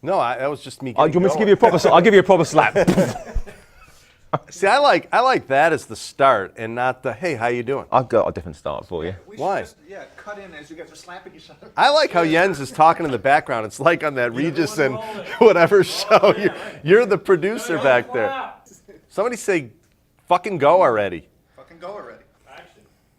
No, that was just me. Do you want me to give you a proper? I'll give you a proper slap. See, I like that as the start and not the, hey, how you doing? I've got a different start for you. Why? Just, cut in as you guys are slapping each other. I like how Jens is talking in the background. It's like on that Regis and whatever show. You're the producer back there. Somebody say, fucking go already. Fucking go already.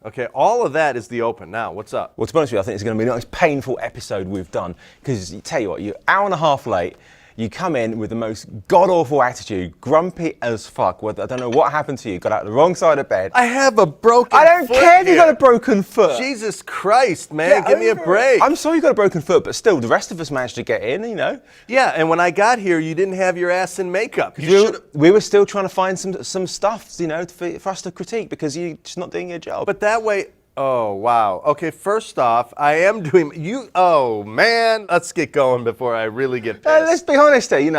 Okay, all of that is the open. Now, what's up? Well, to be honest with you, I think it's going to be the most painful episode we've done. Because, tell you what, you're an hour and a half late. You come in with the most god-awful attitude, grumpy as fuck. I don't know what happened to you. Got out the wrong side of bed. I have a broken foot. I don't care if you got a broken foot. Jesus Christ, man, give me a break. I'm sorry you got a broken foot, but still, the rest of us managed to get in, you know. Yeah, and when I got here, you didn't have your ass in makeup. We were still trying to find some stuff, you know, for us to critique because you're just not doing your job. But that way, oh, wow. Okay, first off, I am doing, oh man, let's get going before I really get pissed. Let's be honest here, you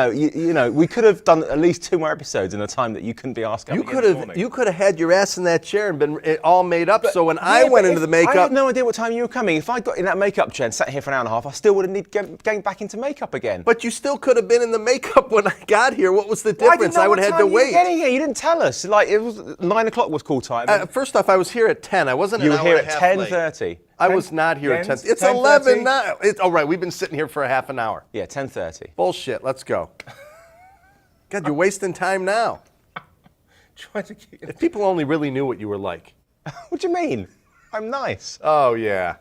know, we could have done at least 2 more episodes in the time that you couldn't be asked. You could have had your ass in that chair and been all made up. So when I went into the makeup, I had no idea what time you were coming. If I got in that makeup chair and sat here for an hour and a half, I still would have needed getting back into makeup again. But you still could have been in the makeup when I got here. What was the difference? I would have had to wait. Getting here, you didn't tell us. Like it was 9 o'clock was call time. First off, I was here at 10. I wasn't. You were here at 10:30. I was not here at 10. It's 11 now. Oh, right. We've been sitting here for a half an hour. Yeah, 10:30. Bullshit. Let's go. God, you're wasting time now. If people only really knew what you were like. What do you mean? I'm nice. Oh, yeah.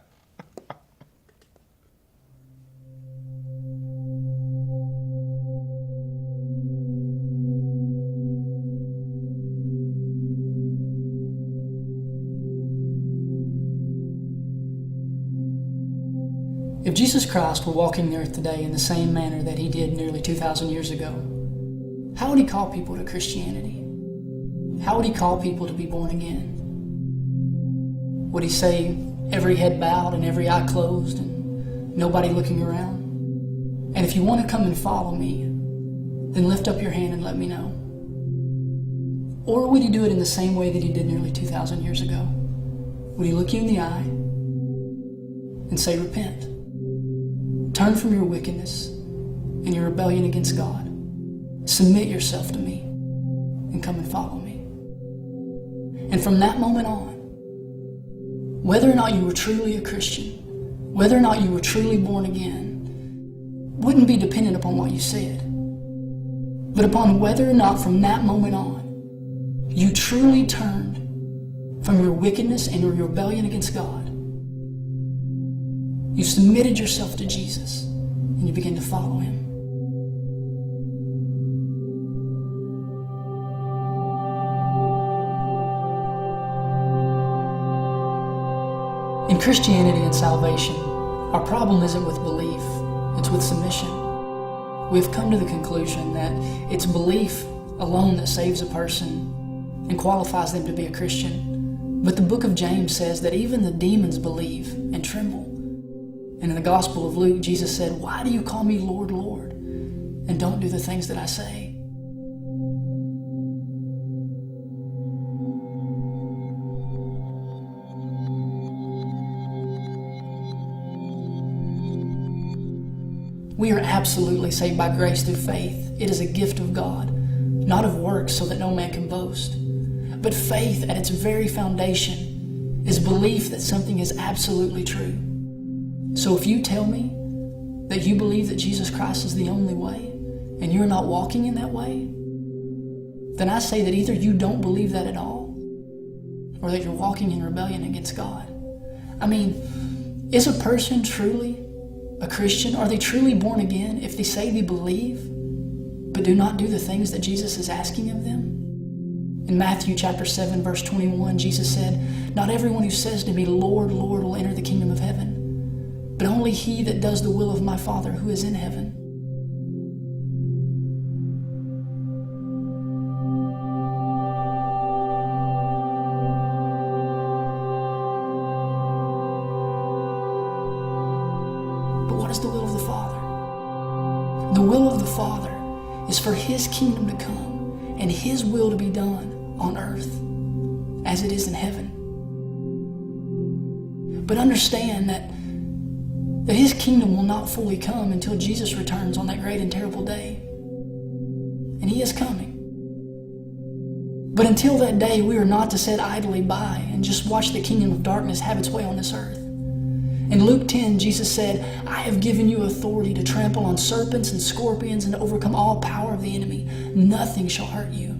If Jesus Christ were walking the earth today in the same manner that he did nearly 2,000 years ago, how would he call people to Christianity? How would he call people to be born again? Would he say every head bowed and every eye closed and nobody looking around? And if you want to come and follow me, then lift up your hand and let me know. Or would he do it in the same way that he did nearly 2,000 years ago? Would he look you in the eye and say, repent? Turn from your wickedness and your rebellion against God. Submit yourself to me and come and follow me. And from that moment on, whether or not you were truly a Christian, whether or not you were truly born again, wouldn't be dependent upon what you said, but upon whether or not from that moment on, you truly turned from your wickedness and your rebellion against God. You submitted yourself to Jesus, and you began to follow him. In Christianity and salvation, our problem isn't with belief, it's with submission. We've come to the conclusion that it's belief alone that saves a person and qualifies them to be a Christian. But the book of James says that even the demons believe and tremble. And in the Gospel of Luke, Jesus said, "Why do you call me Lord, Lord, and don't do the things that I say?" We are absolutely saved by grace through faith. It is a gift of God, not of works so that no man can boast. But faith at its very foundation is belief that something is absolutely true. So if you tell me that you believe that Jesus Christ is the only way, and you're not walking in that way, then I say that either you don't believe that at all, or that you're walking in rebellion against God. I mean, is a person truly a Christian? Are they truly born again if they say they believe, but do not do the things that Jesus is asking of them? In Matthew chapter 7, verse 21, Jesus said, "Not everyone who says to me, 'Lord, Lord,' will enter the kingdom of heaven, but only he that does the will of my Father who is in heaven." But what is the will of the Father? The will of the Father is for his kingdom to come and his will to be done on earth as it is in heaven. But understand that that his kingdom will not fully come until Jesus returns on that great and terrible day. And he is coming. But until that day, we are not to sit idly by and just watch the kingdom of darkness have its way on this earth. In Luke 10, Jesus said, I have given you authority to trample on serpents and scorpions and to overcome all power of the enemy. Nothing shall hurt you.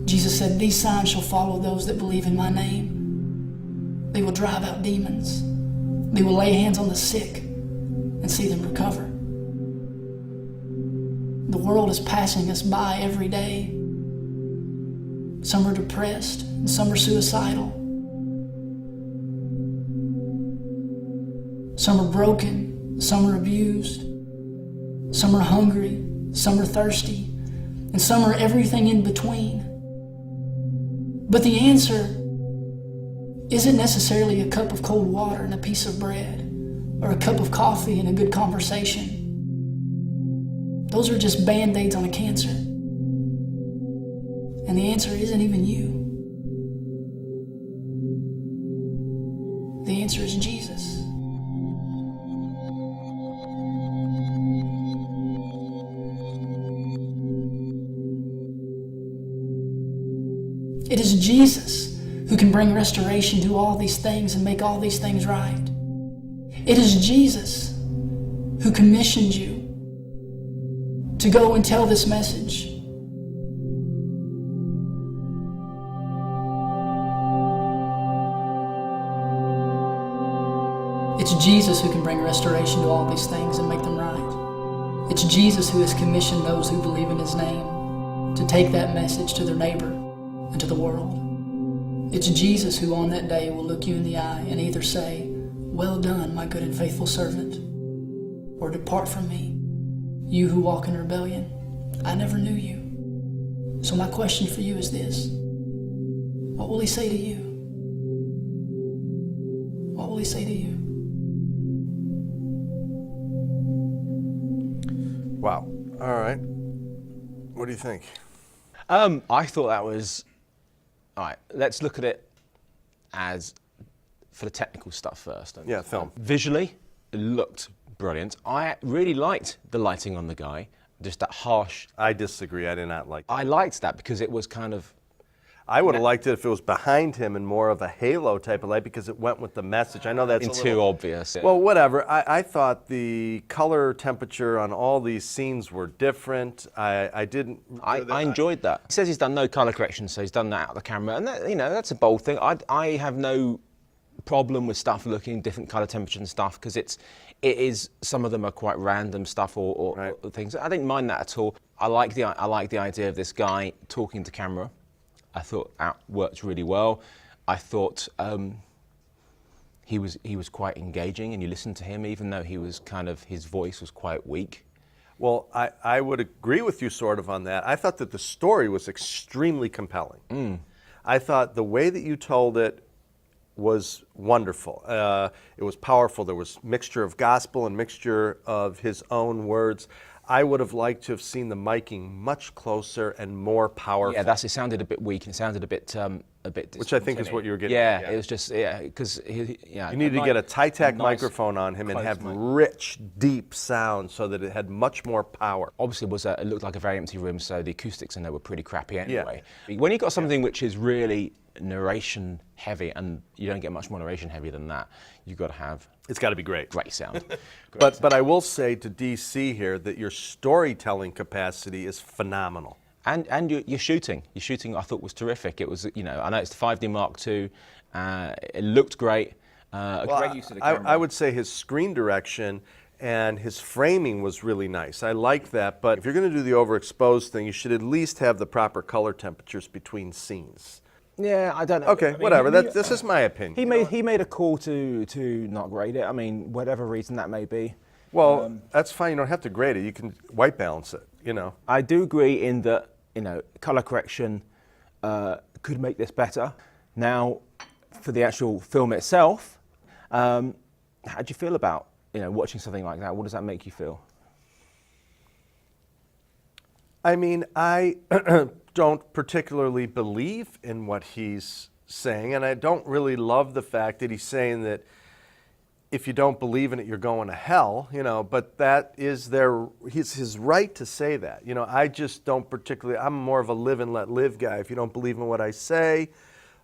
Jesus said, these signs shall follow those that believe in my name. They will drive out demons. They will lay hands on the sick and see them recover. The world is passing us by every day. Some are depressed and some are suicidal. Some are broken, some are abused. Some are hungry, some are thirsty, and some are everything in between. But the answer isn't necessarily a cup of cold water and a piece of bread, or a cup of coffee and a good conversation. Those are just band-aids on a cancer. And the answer isn't even you. The answer is Jesus. It is Jesus who can bring restoration to all these things and make all these things right. It is Jesus who commissioned you to go and tell this message. It's Jesus who can bring restoration to all these things and make them right. It's Jesus who has commissioned those who believe in his name to take that message to their neighbor and to the world. It's Jesus who on that day will look you in the eye and either say, well done, my good and faithful servant, or depart from me, you who walk in rebellion. I never knew you. So my question for you is this. What will he say to you? What will he say to you? Wow. All right. What do you think? I thought that was, all right, let's look at it as for the technical stuff first. Yeah, film. Visually, it looked brilliant. I really liked the lighting on the guy, just that harsh. I disagree. I did not like that. I liked that because it was kind of, I would have liked it if it was behind him and more of a halo type of light because it went with the message. I know that's too obvious. Well, whatever. I thought the color temperature on all these scenes were different. I didn't. I enjoyed that. He says he's done no color correction, so he's done that out of the camera, and that, that's a bold thing. I have no problem with stuff looking different color temperature and stuff because it is some of them are quite random stuff or Right. things. I didn't mind that at all. I like the idea of this guy talking to camera. I thought that worked really well. I thought he was quite engaging, and you listened to him even though he was his voice was quite weak. Well, I would agree with you sort of on that. I thought that the story was extremely compelling. I thought the way that you told it was wonderful. It was powerful. There was mixture of gospel and mixture of his own words. I would have liked to have seen the miking much closer and more powerful. Yeah, it sounded a bit weak and it sounded a bit which I think is what you were getting at. at. It was just, because you needed to get a tight-tack microphone on him and have rich, deep sound so that it had much more power. Obviously, it looked like a very empty room, so the acoustics in there were pretty crappy anyway. Yeah. When you got something which is really narration heavy, and you don't get much more narration heavy than that, you've got to have... It's got to be great. Great sound. But I will say to DC here that your storytelling capacity is phenomenal. And your shooting I thought was terrific. It was, I know it's the 5D Mark II. It looked great. Great use of the camera. I would say his screen direction and his framing was really nice. I like that, but if you're going to do the overexposed thing, you should at least have the proper color temperatures between scenes. Yeah, I don't know. Okay, whatever. This is my opinion. He made a call to not grade it. I mean, whatever reason that may be. Well, that's fine. You don't have to grade it. You can white balance it. I do agree in that color correction could make this better. Now, for the actual film itself, how do you feel about watching something like that? What does that make you feel? I mean, I don't particularly believe in what he's saying, and I don't really love the fact that he's saying that if you don't believe in it, you're going to hell, but that is his right to say that. I just don't particularly, I'm more of a live and let live guy. If you don't believe in what I say,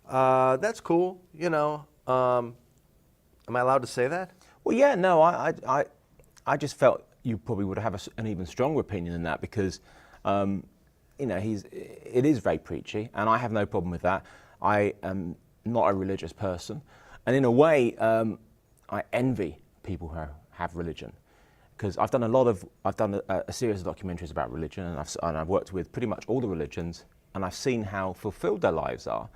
that's cool, Am I allowed to say that? Well, yeah, no, I just felt you probably would have an even stronger opinion than that because, it is very preachy, and I have no problem with that. I am not a religious person, and in a way, I envy people who have religion, because I've done a series of documentaries about religion, and I've worked with pretty much all the religions, and I've seen how fulfilled their lives are,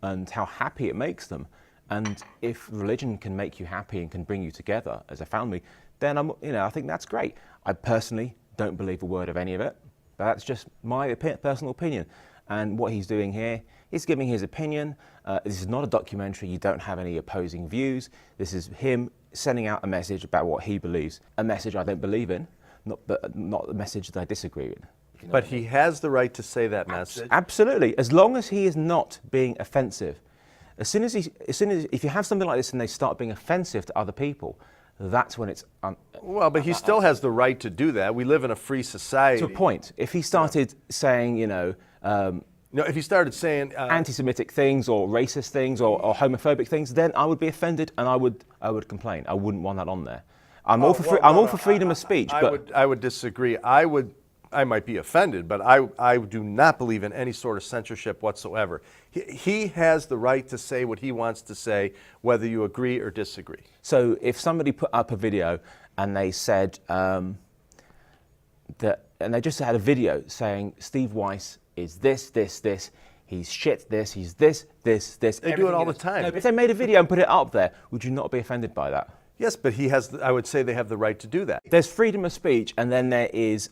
and how happy it makes them. And if religion can make you happy and can bring you together as a family, then I think that's great. I personally don't believe a word of any of it, but that's just my personal opinion. And what he's doing here, he's giving his opinion. This is not a documentary. You don't have any opposing views. This is him sending out a message about what he believes, a message I don't believe in, not a message that I disagree with. But he has the right to say that message. Absolutely, as long as he is not being offensive. As soon as if you have something like this and they start being offensive to other people, that's when it's... well, but he still has the right to do that. We live in a free society. To a point. If he started saying, if he started saying... anti-Semitic things or racist things or homophobic things, then I would be offended and I would complain. I wouldn't want that on there. I'm all for freedom of speech, but... I would disagree. I might be offended, but I do not believe in any sort of censorship whatsoever. He has the right to say what he wants to say, whether you agree or disagree. So if somebody put up a video and they said and they just had a video saying Steve Weiss is this, he's shit this, he's this. They do it all the time. No, but if they made a video and put it up there, would you not be offended by that? Yes, but I would say they have the right to do that. There's freedom of speech, and then there is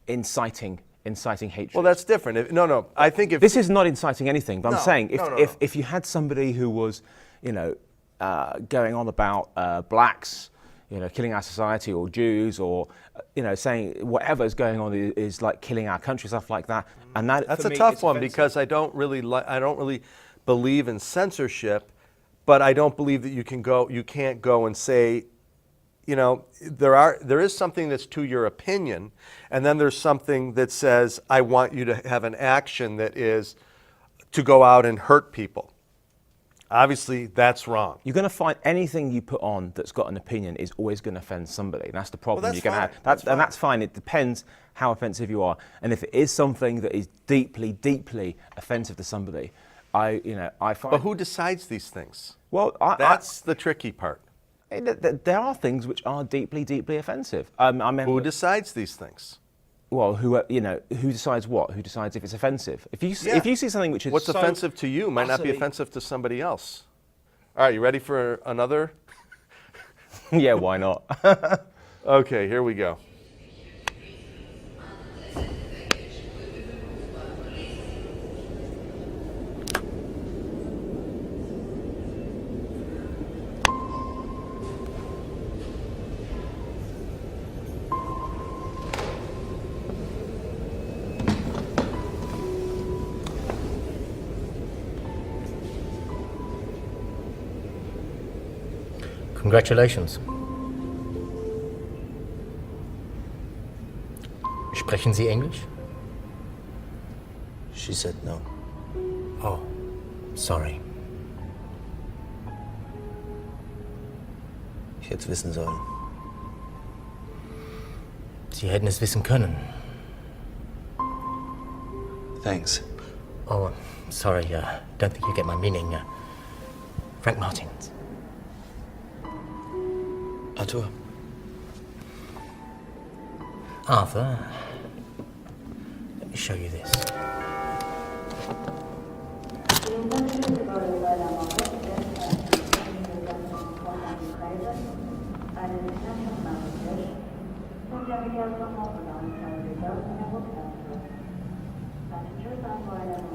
inciting hatred. Well, that's different. No. I think if this is not inciting anything, but I'm saying no. if you had somebody who was, going on about blacks, killing our society, or Jews, or saying whatever is going on is like killing our country, stuff like that, and that's a tough one because I don't really believe in censorship, but I don't believe that you can't go and say. There is something that's to your opinion, and then there's something that says, I want you to have an action that is to go out and hurt people. Obviously, that's wrong. You're going to find anything you put on that's got an opinion is always going to offend somebody. That's the problem that's you're going to have. That's fine. It depends how offensive you are. And if it is something that is deeply, deeply offensive to somebody, I find... But who decides these things? Well, that's the tricky part. There are things which are deeply, deeply offensive. Who decides these things? Well, who decides what? Who decides if it's offensive? If you see something which is what's offensive to you might not be offensive to somebody else. All right, you ready for another? Yeah, why not? Okay, here we go. Congratulations. Sprechen Sie Englisch? She said no. Oh, sorry. Ich hätte es wissen sollen. Sie hätten es wissen können. Thanks. Oh, sorry, don't think you get my meaning. Frank Martins. Arthur. Arthur, let me show you this.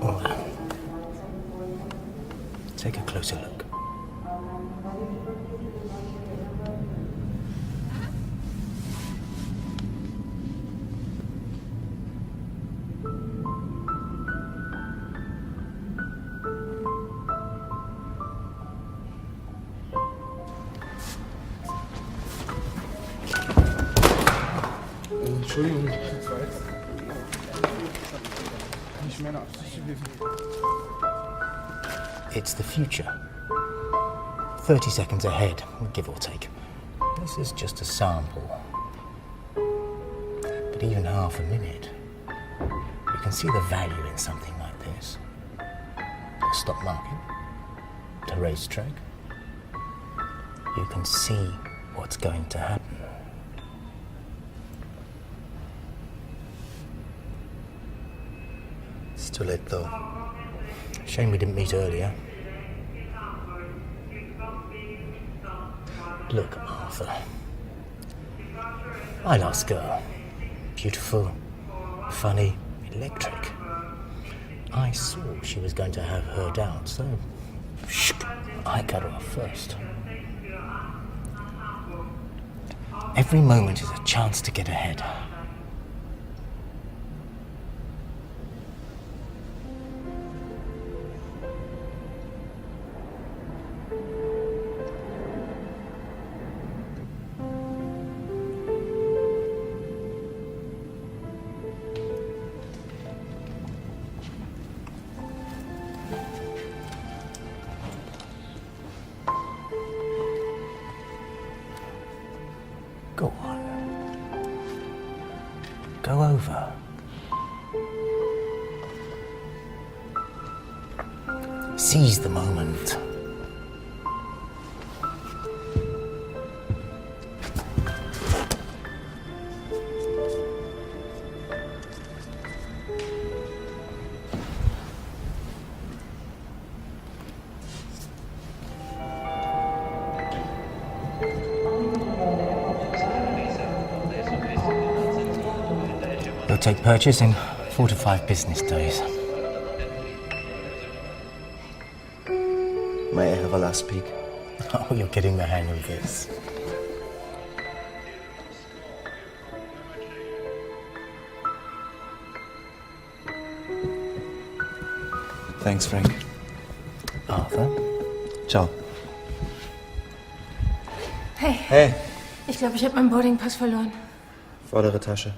Oh. Take a closer look. It's the future. 30 seconds ahead, give or take. This is just a sample. But even half a minute, you can see the value in something like this. A stock market, a racetrack. You can see what's going to happen. It's too late though. Shame we didn't meet earlier. Look, Arthur. My last girl. Beautiful, funny, electric. I saw she was going to have her doubts, so I cut her off first. Every moment is a chance to get ahead. Go on. Go over. Seize the moment. You'll take purchase in 4 to 5 business days. May I have a last peek? Oh, you're getting the hang of this. Thanks, Frank. Arthur? Ciao. Hey, Hey, ich glaube, ich habe meinen Boardingpass verloren. vordere Tasche.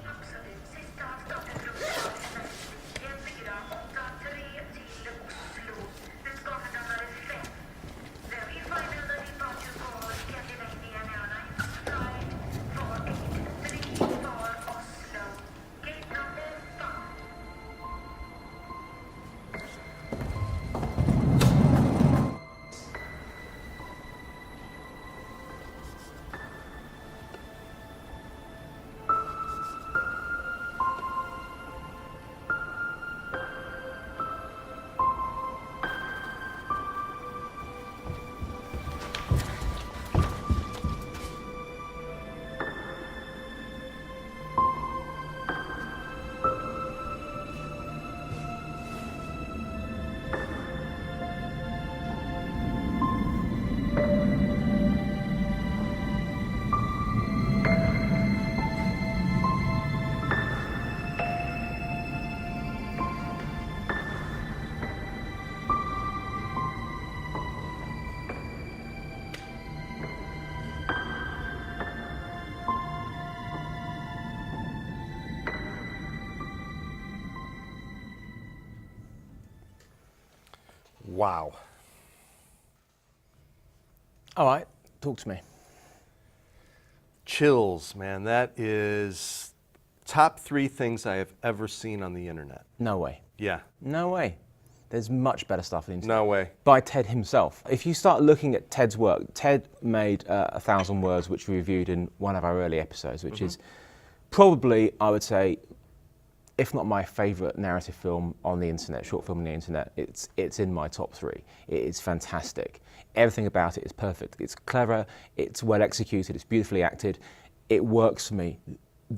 Wow. All right, talk to me. Chills, man. That is top 3 things I have ever seen on the internet. No way. Yeah, No way. There's much better stuff on the internet. no way. By Ted himself. If you start looking at Ted's work, Ted made 1,000 Words, which we reviewed in one of our early episodes, which is probably, I would say, if not my favourite narrative film on the internet, short film on the internet. It's in my top 3. It is fantastic. Everything about it is perfect. It's clever, it's well executed, it's beautifully acted. It works for me.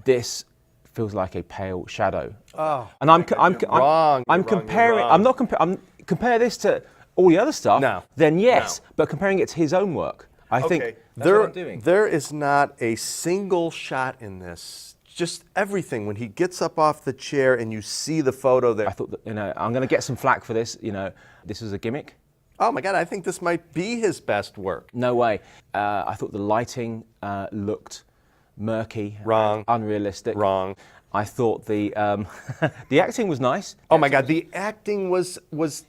This feels like a pale shadow. Oh, and I'm wrong, you're comparing. wrong. I'm not comparing. Compare this to all the other stuff. No. Then yes, No. but comparing it to his own work, I think Okay, that's what I'm doing. there is not a single shot in this. Just everything. When he gets up off the chair and you see the photo I there. thought that, I'm going to get some flack for this. This was a gimmick. Oh my God, I think this might be his best work. No way. I thought the lighting looked murky, Wrong. unrealistic. Wrong. I thought the the acting was nice. Oh my God, the acting was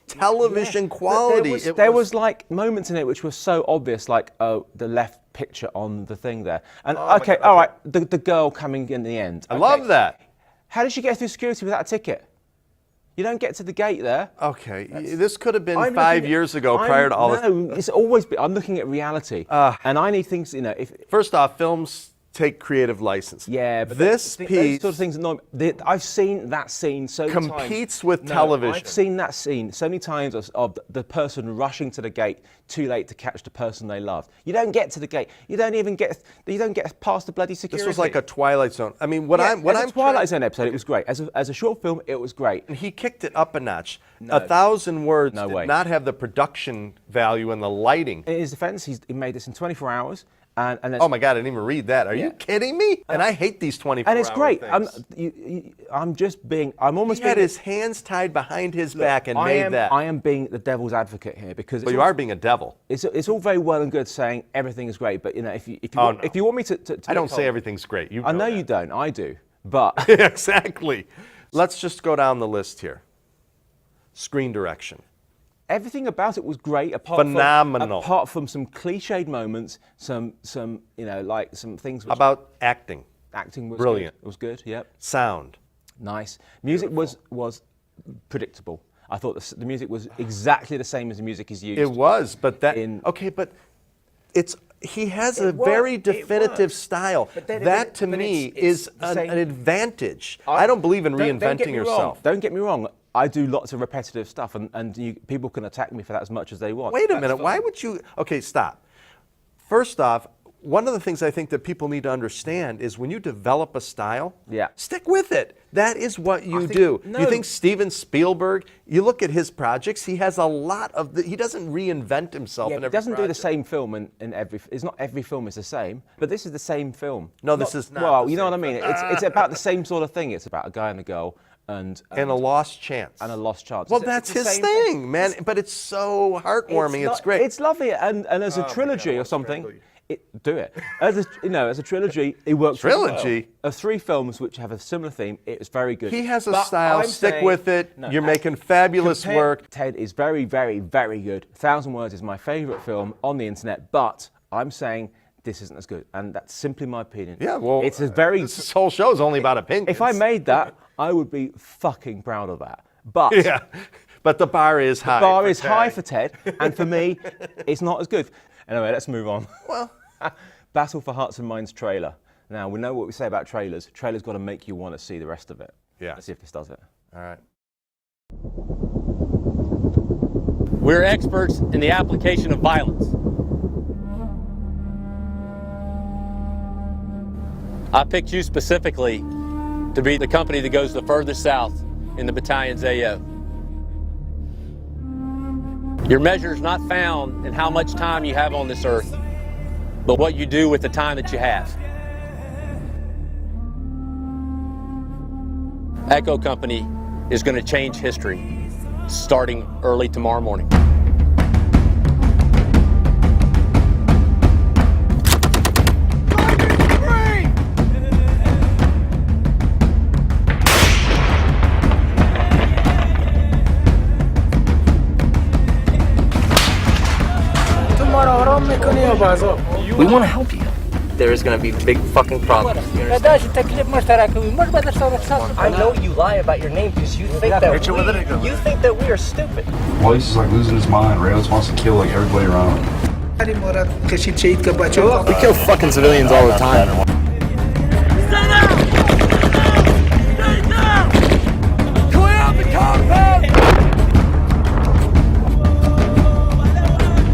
television quality. There was like moments in it which were so obvious, like the left picture on the thing there. And okay, all right, the girl coming in the end. I love that. How did she get through security without a ticket? You don't get to the gate there. Okay, this could have been I'm 5 looking at- years ago prior to all this. No, it's always been, I'm looking at reality. And I need things, you know, if First off, films take creative license. yeah, but this those piece sort of things annoy me. I've seen that scene so many times. competes with television. I've seen that scene so many times of the person rushing to the gate too late to catch the person they loved. You don't get to the gate. You don't get past the bloody security. This was like a Twilight Zone. I mean, what I'm as a Twilight Zone episode, it was great. As a short film, it was great. he kicked it up a notch. 1,000 words No did way. not have the production value and the lighting. In his defense, he made this in 24 hours. And Oh my God, I didn't even read that. Are you kidding me? And I hate these 24-hour and it's great. things. I'm almost He had being his hands tied behind his back and made that. I am being the devil's advocate here because But you are being a devil. it's all very well and good saying everything is great, but you know if you Oh, want, no. if you want me to I don't get say told- everything's great. You I know that. you don't. I do, but Exactly. Let's just go down the list here. Screen direction. everything about it was great. Phenomenal. Apart from some cliched moments, some you know like some things. How Which about acting? acting was brilliant. Good. It was good. Yep. Sound. Nice. Music was predictable. I thought the music was exactly the same as the music he's used. It was, but that In- okay, but he has a It very was, it definitive was. style. But then- That but to it's- me it's is the an same- advantage. I don't believe in Don't get reinventing me wrong. yourself. Don't get me wrong. I do lots of repetitive stuff, and people can attack me for that as much as they want. Wait a That's minute. fine. Why would you? Okay, stop. First off, one of the things I think that people need to understand is when you develop a style, Yeah. stick with it. That is what you do. no. You think Steven Spielberg? You look at his projects. He has a lot of. He doesn't reinvent himself. Yeah, in he every doesn't do the project. same film in every. It's not every film is the same, but this is the same film. No, this is not Well, the you know same what I mean. It's about the same sort of thing. It's about a guy and a girl and And a lost chance. and a lost chance. Well, It's that's the his same thing, man. But it's so heartwarming. It's great. It's lovely, and as a trilogy or something, do it. As a trilogy, it works. really well. Trilogy? Of 3 films which have a similar theme, it's very good. He has a But style. I'm Stick saying- with it. No, You're making fabulous compare- work. Ted is very, very, very good. 1,000 Words is my favourite film on the internet, but I'm saying this isn't as good, and that's simply my opinion. Yeah, well, it's a very. This whole show is only about opinions. If I made that, I would be fucking proud of that. But yeah, but the bar is high. the bar for is Ted. high for Ted, and for me, it's not as good. Anyway, let's move on. Well, Battle for Hearts and Minds trailer. Now, we know what we say about trailers. Trailers got to make you want to see the rest of it. Yeah. Let's see if this does it. all right. We're experts in the application of violence. I picked you specifically to be the company that goes the furthest south in the battalion's AO. Your measure is not found in how much time you have on this earth, but what you do with the time that you have. Echo Company is going to change history starting early tomorrow morning. We want to help you. There's going to be big fucking problems. You understand? I know you lie about your name because you think that we are stupid. Weiss is like losing his mind. Reyes wants to kill like everybody around him. We kill fucking civilians all the time.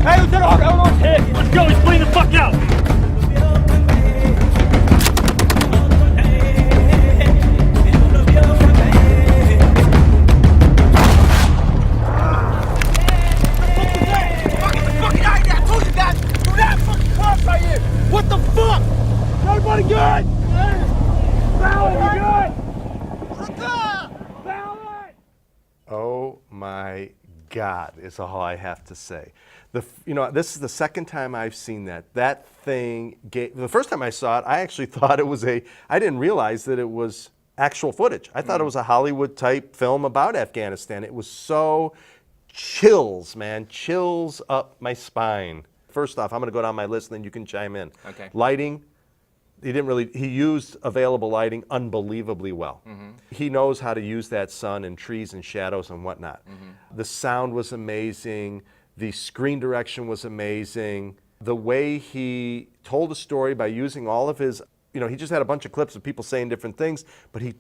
Hey, Lieutenant, everyone's hit. Let's go. He's bleeding the fuck out. What the fuck? Everybody good? Ballard, you good? Ballard! Oh my God, is all I have to say. This is the second time I've seen that. That thing, the first time I saw it, I actually thought it was I didn't realize that it was actual footage. I thought it was a Hollywood type film about Afghanistan. It was so chills, man, chills up my spine. First off, I'm going to go down my list and then you can chime in. Okay. Lighting, he used available lighting unbelievably well. He knows how to use that sun and trees and shadows and whatnot. The sound was amazing. The screen direction was amazing. The way he told a story by using all of his, he just had a bunch of clips of people saying different things, but he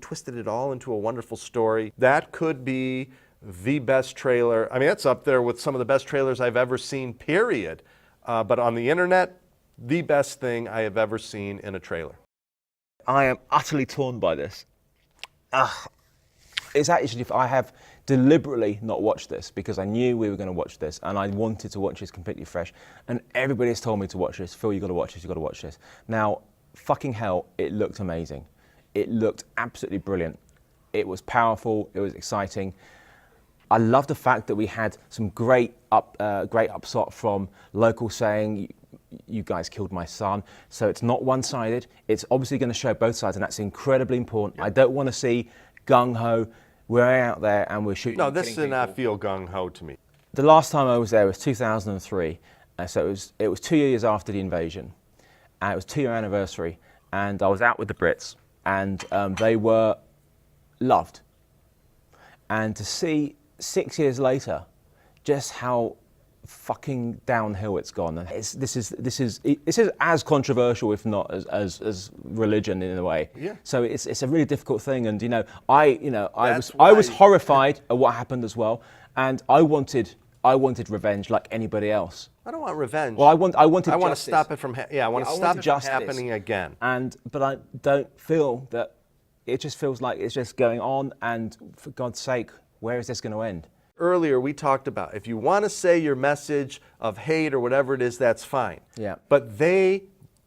twisted it all into a wonderful story. That could be the best trailer. I mean, that's up there with some of the best trailers I've ever seen, period. But on the internet, the best thing I have ever seen in a trailer. I am utterly torn by this. It's actually, I have deliberately not watched this because I knew we were going to watch this and I wanted to watch this completely fresh. And everybody's told me to watch this. Phil, you got to watch this, you got to watch this. Now, fucking hell, it looked amazing. It looked absolutely brilliant. It was powerful, it was exciting. I love the fact that we had some great upshot from locals saying, you guys killed my son. So it's not one-sided. It's obviously going to show both sides, and that's incredibly important. Yep. I don't want to see gung-ho. We're out there and we're shooting. No, this did not feel gung-ho to me. The last time I was there was 2003. So it was 2 years after the invasion. And it was 2-year anniversary. And I was out with the Brits. And they were loved. And to see 6 years later just how fucking downhill it's gone. This is as controversial, if not as religion in a way. Yeah. So it's a really difficult thing, and I was horrified at what happened as well, and I wanted revenge like anybody else. I don't want revenge. Well, I want to justice. Stop it from I want to stop it from happening again. But I don't feel that. It just feels like it's just going on, and for God's sake, where is this going to end? Earlier, we talked about if you want to say your message of hate or whatever it is, that's fine. Yeah. But they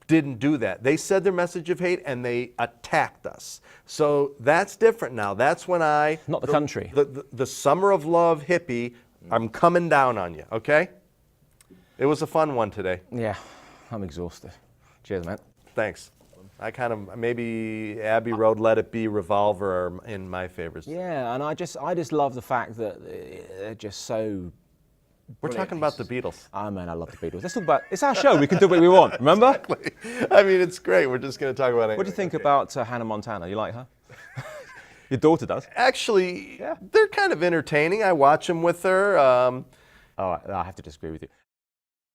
didn't do that. They said their message of hate and they attacked us. So that's different now. That's when Not the country. The summer of love hippie, I'm coming down on you, okay? It was a fun one today. Yeah, I'm exhausted. Cheers, man. Thanks. I kind of, maybe Abbey Road, Let It Be, Revolver are in my favorites. Yeah, and I just love the fact that they're just so... We're talking about the Beatles. Oh man, I love the Beatles. Let's talk about, it's our show, we can do what we want, remember? Exactly. I mean, it's great, we're just going to talk about it. What do you think about Hannah Montana? You like her? Your daughter does. Actually, they're kind of entertaining. I watch them with her. Oh, I have to disagree with you.